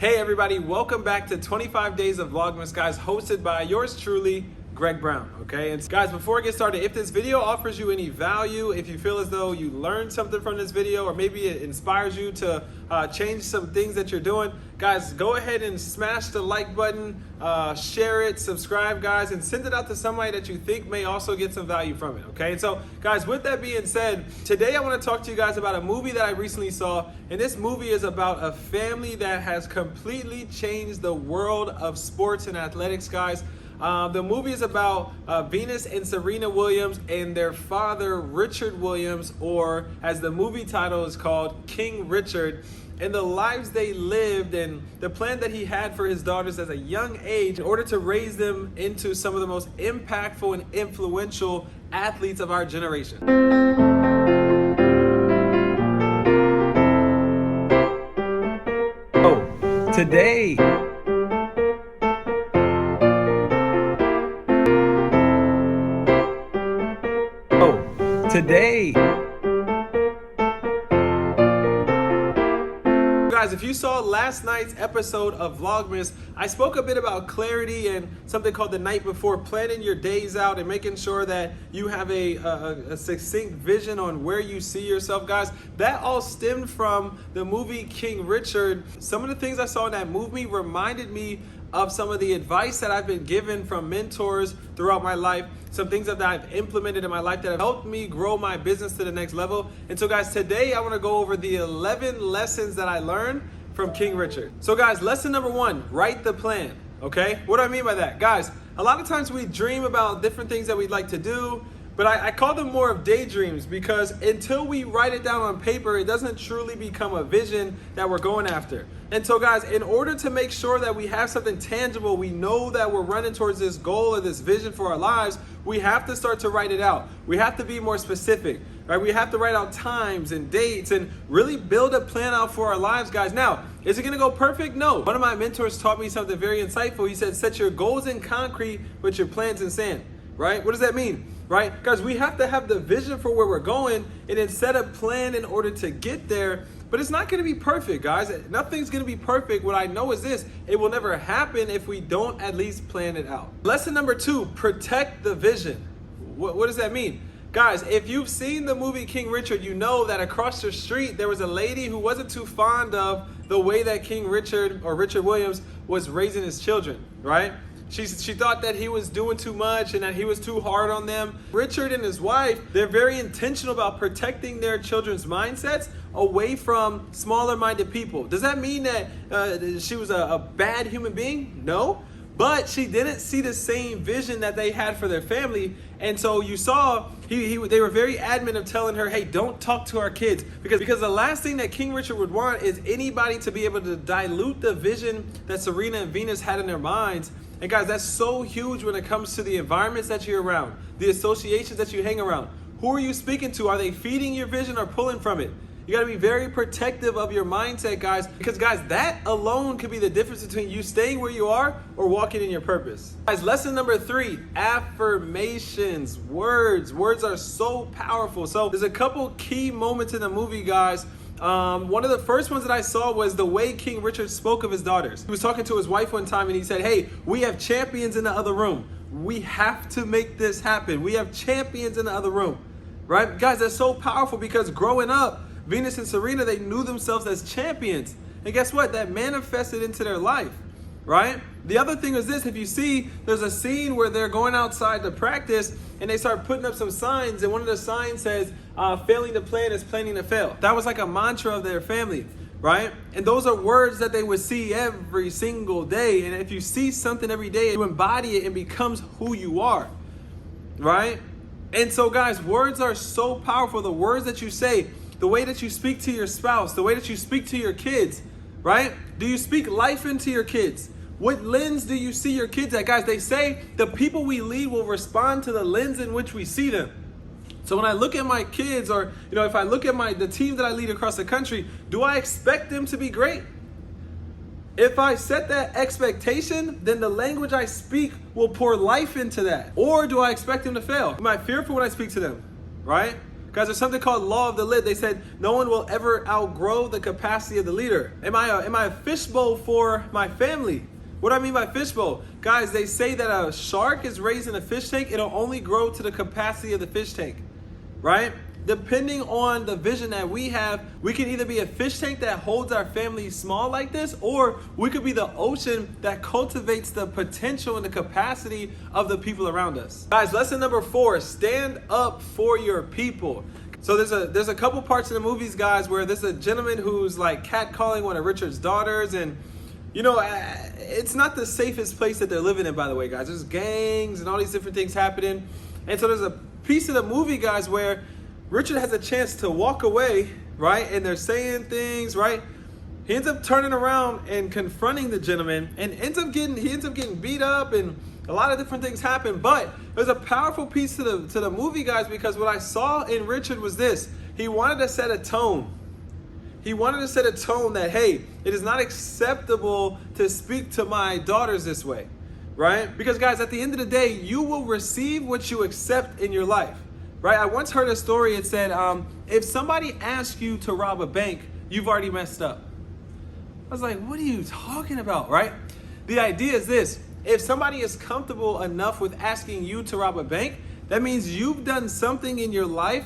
Hey everybody, welcome back to 25 Days of Vlogmas, guys, hosted by yours truly, Greg Brown, okay? And guys, before I get started, if this video offers you any value, if you feel as though you learned something from this video, or maybe it inspires you to change some things that you're doing, guys, go ahead and smash the like button, share it, subscribe, guys, and send it out to somebody that you think may also get some value from it, okay? And so, guys, with that being said, today I want to talk to you guys about a movie that I recently saw, and this movie is about a family that has completely changed the world of sports and athletics, guys. The movie is about Venus and Serena Williams and their father, Richard Williams, or as the movie title is called, King Richard, and the lives they lived and the plan that he had for his daughters at a young age in order to raise them into some of the most impactful and influential athletes of our generation. Oh, today. Today, guys, if you saw last night's episode of Vlogmas, I spoke a bit about clarity and something called the night before, planning your days out and making sure that you have a succinct vision on where you see yourself, guys. That all stemmed from the movie King Richard. Some of the things I saw in that movie reminded me of some of the advice that I've been given from mentors throughout my life, some things that I've implemented in my life that have helped me grow my business to the next level. And so guys, today I wanna go over the 11 lessons that I learned from King Richard. So guys, lesson number 1, write the plan, okay? What do I mean by that? Guys, a lot of times we dream about different things that we'd like to do, but I call them more of daydreams, because until we write it down on paper, it doesn't truly become a vision that we're going after. And so guys, in order to make sure that we have something tangible, we know that we're running towards this goal or this vision for our lives, we have to start to write it out. We have to be more specific, right? We have to write out times and dates and really build a plan out for our lives, guys. Now, is it gonna go perfect? No. One of my mentors taught me something very insightful. He said, set your goals in concrete, but your plans in sand, right? What does that mean? Right? Guys, we have to have the vision for where we're going and then set a plan in order to get there. But it's not going to be perfect, guys. Nothing's going to be perfect. What I know is this: it will never happen if we don't at least plan it out. Lesson number 2, protect the vision. What does that mean? Guys, if you've seen the movie King Richard, you know that across the street there was a lady who wasn't too fond of the way that King Richard, or Richard Williams, was raising his children, right? She thought that he was doing too much and that he was too hard on them. Richard and his wife, they're very intentional about protecting their children's mindsets away from smaller-minded people. Does that mean that she was a bad human being? No. But she didn't see the same vision that they had for their family. And so you saw, they were very adamant of telling her, hey, don't talk to our kids. Because the last thing that King Richard would want is anybody to be able to dilute the vision that Serena and Venus had in their minds. And guys, that's so huge when it comes to the environments that you're around, the associations that you hang around. Who are you speaking to? Are they feeding your vision or pulling from it? You gotta be very protective of your mindset, guys, because guys, that alone could be the difference between you staying where you are or walking in your purpose. Guys, lesson number 3, affirmations, words. Words are so powerful. So there's a couple key moments in the movie, guys. One of the first ones that I saw was the way King Richard spoke of his daughters. He was talking to his wife one time and he said, hey, we have champions in the other room. We have to make this happen. We have champions in the other room, right? Guys, that's so powerful, because growing up, Venus and Serena, they knew themselves as champions. And guess what? That manifested into their life, right? The other thing is this: if you see, there's a scene where they're going outside to practice and they start putting up some signs, and one of the signs says, failing to plan is planning to fail. That was like a mantra of their family, right? And those are words that they would see every single day. And if you see something every day, you embody it and becomes who you are, right? And so guys, words are so powerful. The words that you say, the way that you speak to your spouse, the way that you speak to your kids, right? Do you speak life into your kids? What lens do you see your kids at? Guys, they say the people we lead will respond to the lens in which we see them. So when I look at my kids, or if I look at the team that I lead across the country, do I expect them to be great? If I set that expectation, then the language I speak will pour life into that. Or do I expect them to fail? Am I fearful when I speak to them, right? Guys, there's something called law of the lid. They said no one will ever outgrow the capacity of the leader. Am I a fishbowl for my family? What do I mean by fishbowl? Guys, they say that a shark is raised in a fish tank. It'll only grow to the capacity of the fish tank, right? Depending on the vision that we have, we can either be a fish tank that holds our family small like this, or we could be the ocean that cultivates the potential and the capacity of the people around us. Guys, lesson number 4, stand up for your people. So there's a couple parts in the movies, guys, where there's a gentleman who's like catcalling one of Richard's daughters, and you know, it's not the safest place that they're living in, by the way, guys. There's gangs and all these different things happening. And so there's a piece of the movie, guys, where Richard has a chance to walk away, right? And they're saying things, right? He ends up turning around and confronting the gentleman, and he ends up getting beat up, and a lot of different things happen. But there's a powerful piece to the movie, guys, because what I saw in Richard was this. He wanted to set a tone. He wanted to set a tone that, hey, it is not acceptable to speak to my daughters this way, right? Because, guys, at the end of the day, you will receive what you accept in your life, right? I once heard a story. It said, if somebody asks you to rob a bank, you've already messed up. I was like, what are you talking about, right? The idea is this. If somebody is comfortable enough with asking you to rob a bank, that means you've done something in your life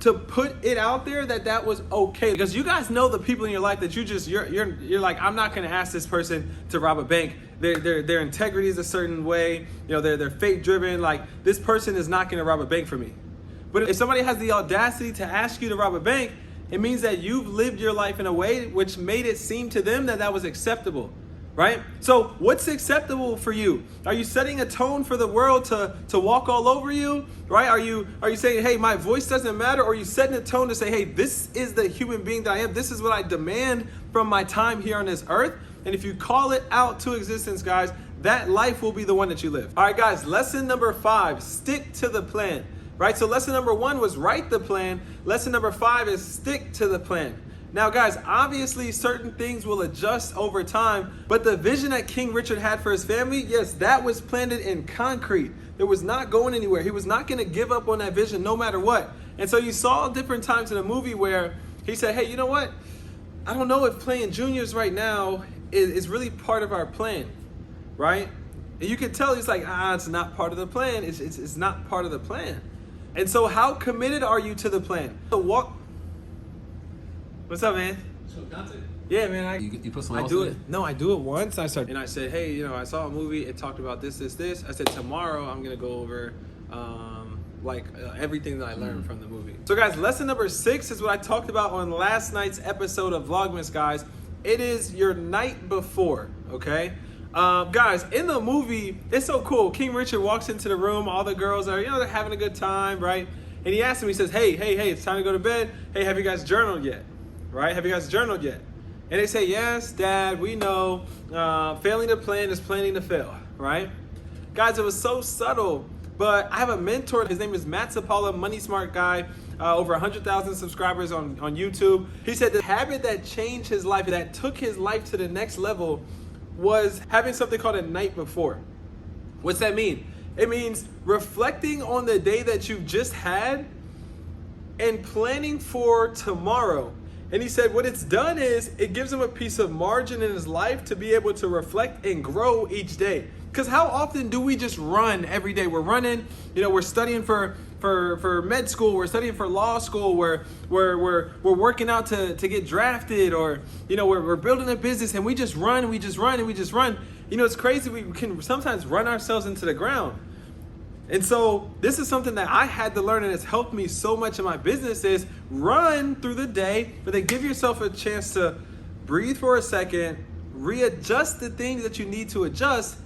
to put it out there that was okay. Because you guys know the people in your life that you're like, I'm not gonna ask this person to rob a bank. Their integrity is a certain way, you know, they're faith driven. Like, this person is not gonna rob a bank for me. But if somebody has the audacity to ask you to rob a bank, it means that you've lived your life in a way which made it seem to them that was acceptable. Right? So what's acceptable for you? Are you setting a tone for the world to walk all over you? Right? Are you saying, hey, my voice doesn't matter? Or are you setting a tone to say, hey, this is the human being that I am. This is what I demand from my time here on this earth. And if you call it out to existence, guys, that life will be the one that you live. All right, guys, lesson number 5, stick to the plan. Right? So lesson number 1 was write the plan. Lesson number 5 is stick to the plan. Now, guys, obviously certain things will adjust over time, but the vision that King Richard had for his family, yes, that was planted in concrete. It was not going anywhere. He was not going to give up on that vision no matter what. And so you saw different times in the movie where he said, hey, you know what? I don't know if playing juniors right now is really part of our plan, right? And you could tell he's like, it's not part of the plan. It's not part of the plan. And so how committed are you to the plan? What's up, man? So content. Yeah, man. You put something else do in it. No, I do it once. I said, hey, you know, I saw a movie. It talked about this. I said, tomorrow I'm gonna go over everything that I learned from the movie. So, guys, lesson number 6 is what I talked about on last night's episode of Vlogmas, guys. It is your night before. Okay. Guys, in the movie, it's so cool. King Richard walks into the room. All the girls are, they're having a good time, right? And he asks him. He says, hey, it's time to go to bed. Hey, have you guys journaled yet? Right? Have you guys journaled yet? And they say, yes, Dad, we know. Failing to plan is planning to fail, right? Guys, it was so subtle, but I have a mentor. His name is Matt Sapala, money smart guy, over 100,000 subscribers on YouTube. He said the habit that changed his life, that took his life to the next level, was having something called a night before. What's that mean? It means reflecting on the day that you've just had and planning for tomorrow. And he said what it's done is it gives him a piece of margin in his life to be able to reflect and grow each day. Because how often do we just run every day? We're running, we're studying for med school, we're studying for law school, we're working out to get drafted, or we're building a business, and we just run. It's crazy. We can sometimes run ourselves into the ground. And so this is something that I had to learn, and it's helped me so much in my business, is run through the day, but then give yourself a chance to breathe for a second, readjust the things that you need to adjust,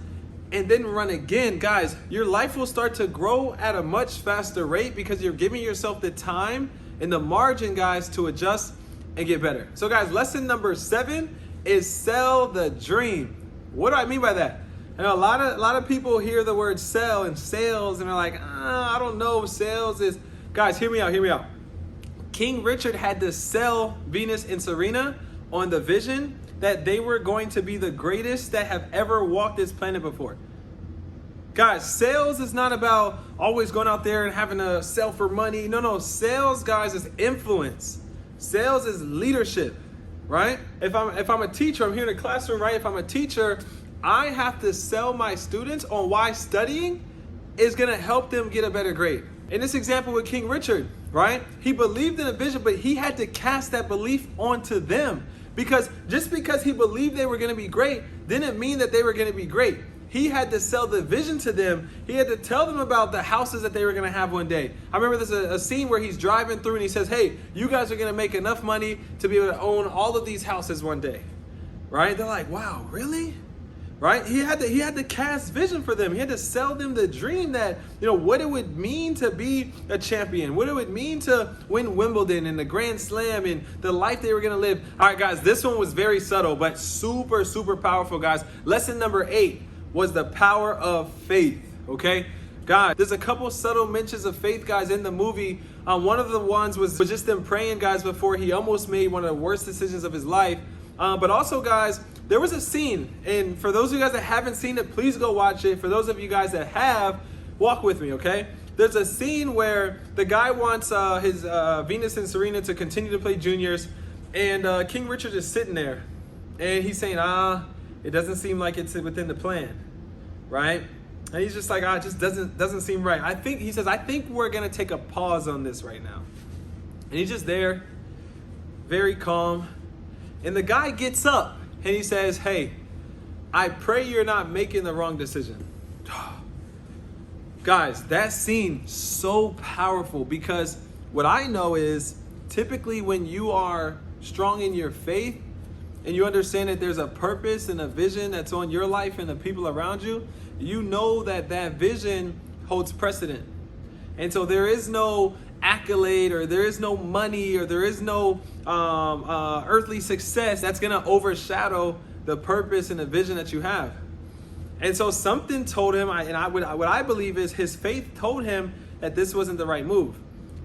and then run again. Guys, your life will start to grow at a much faster rate because you're giving yourself the time and the margin, guys, to adjust and get better. So, guys, lesson number 7 is sell the dream. What do I mean by that? I know a lot of people hear the word sell and sales, and they're like, I don't know if sales is... Guys, hear me out. King Richard had to sell Venus and Serena on the vision that they were going to be the greatest that have ever walked this planet before. Guys, sales is not about always going out there and having to sell for money. No, sales, guys, is influence. Sales is leadership, right? If I'm a teacher, I'm here in a classroom, right? If I'm a teacher, I have to sell my students on why studying is gonna help them get a better grade. In this example with King Richard, right? He believed in a vision, but he had to cast that belief onto them. Because just because he believed they were gonna be great, didn't mean that they were gonna be great. He had to sell the vision to them. He had to tell them about the houses that they were gonna have one day. I remember there's a scene where he's driving through and he says, hey, you guys are gonna make enough money to be able to own all of these houses one day, right? They're like, wow, really? Right? He had to cast vision for them. He had to sell them the dream that, what it would mean to be a champion, what it would mean to win Wimbledon and the Grand Slam and the life they were gonna live. All right, guys, this one was very subtle, but super, super powerful, guys. Lesson number 8 was the power of faith, okay? Guys, there's a couple subtle mentions of faith, guys, in the movie. One of the ones was just them praying, guys, before he almost made one of the worst decisions of his life. But also, guys, there was a scene, and for those of you guys that haven't seen it, please go watch it. For those of you guys that have, walk with me, okay? There's a scene where the guy wants his Venus and Serena to continue to play juniors, and King Richard is sitting there, and he's saying, it doesn't seem like it's within the plan, right? And he's just like, it just doesn't seem right. I think we're gonna take a pause on this right now. And he's just there, very calm. And the guy gets up and he says, hey, I pray you're not making the wrong decision. Guys, that scene so powerful, because what I know is typically when you are strong in your faith and you understand that there's a purpose and a vision that's on your life and the people around you, you know that that vision holds precedent. And so there is no accolade, or there is no money, or there is no earthly success that's gonna overshadow the purpose and the vision that you have. And so something told him, what I believe is his faith told him that this wasn't the right move.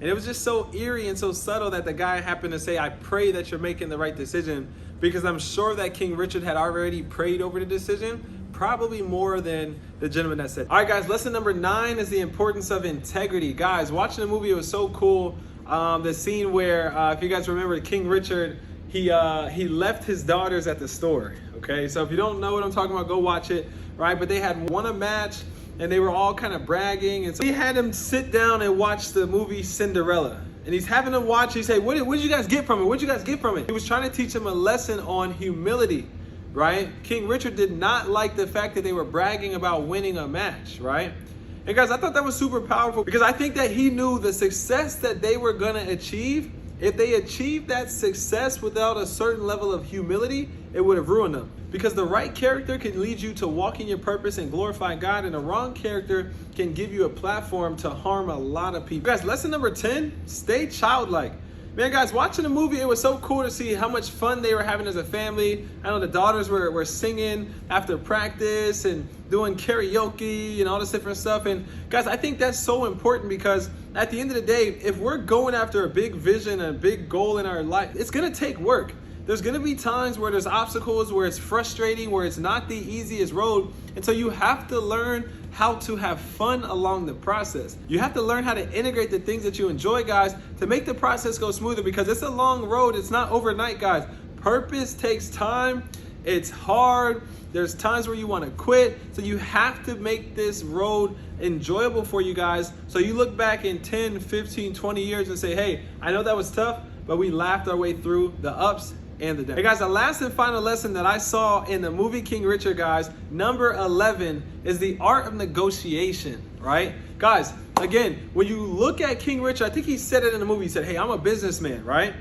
And it was just so eerie and so subtle that the guy happened to say, I pray that you're making the right decision, because I'm sure that King Richard had already prayed over the decision, probably more than the gentleman that said. All right, guys, lesson number 9 is the importance of integrity. Guys, watching the movie, it was so cool. The scene where, if you guys remember, King Richard, he left his daughters at the store, okay? So if you don't know what I'm talking about, go watch it, right? But they had won a match, and they were all kind of bragging. And so he had them sit down and watch the movie Cinderella. And he's having them watch. He said, what did you guys get from it? What did you guys get from it? He was trying to teach them a lesson on humility, right? King Richard did not like the fact that they were bragging about winning a match, right? And guys, I thought that was super powerful, because I think that he knew the success that they were gonna achieve. If they achieved that success without a certain level of humility, it would have ruined them. Because the right character can lead you to walk in your purpose and glorify God, and the wrong character can give you a platform to harm a lot of people. Guys, lesson number 10, stay childlike. Man, guys, watching the movie, it was so cool to see how much fun they were having as a family. I know the daughters were singing after practice and doing karaoke and all this different stuff. And guys, I think that's so important, because at the end of the day, if we're going after a big vision and a big goal in our life, it's gonna take work. There's gonna be times where there's obstacles, where it's frustrating, where it's not the easiest road. And so you have to learn how to have fun along the process. You have to learn how to integrate the things that you enjoy, guys, to make the process go smoother, because it's a long road. It's not overnight, guys. Purpose takes time. It's hard. There's times where you want to quit. So you have to make this road enjoyable for you guys. So you look back in 10, 15, 20 years and say, hey, I know that was tough, but we laughed our way through the ups and the downs. Hey guys, the last and final lesson that I saw in the movie King Richard, guys, number 11, is the art of negotiation, right? Guys, again, when you look at King Richard, I think he said it in the movie, he said, hey, I'm a businessman, right?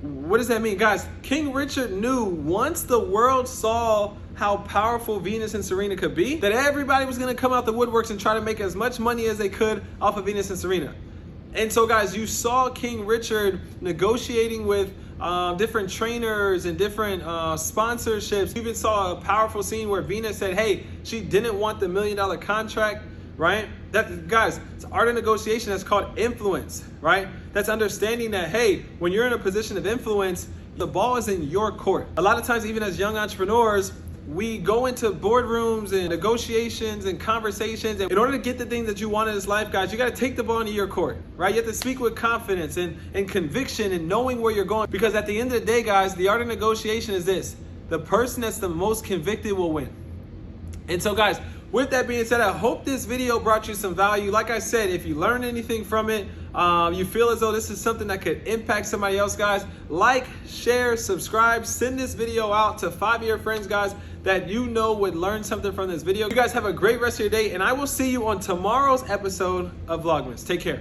What does that mean? Guys, King Richard knew once the world saw how powerful Venus and Serena could be, that everybody was gonna come out the woodworks and try to make as much money as they could off of Venus and Serena. And so guys, you saw King Richard negotiating with different trainers and different sponsorships. You even saw a powerful scene where Venus said, hey, she didn't want the $1 million contract, right? That, guys, it's art of negotiation. That's called influence, right? That's understanding that, hey, when you're in a position of influence, the ball is in your court. A lot of times, even as young entrepreneurs, we go into boardrooms and negotiations and conversations. And in order to get the things that you want in this life, guys, you got to take the ball into your court, right? You have to speak with confidence and conviction and knowing where you're going. Because at the end of the day, guys, the art of negotiation is this: the person that's the most convicted will win. And so, guys, with that being said, I hope this video brought you some value. Like I said, if you learned anything from it, you feel as though this is something that could impact somebody else, guys, like, share, subscribe, send this video out to 5 of your friends, guys, that you know would learn something from this video. You guys have a great rest of your day, and I will see you on tomorrow's episode of Vlogmas. Take care.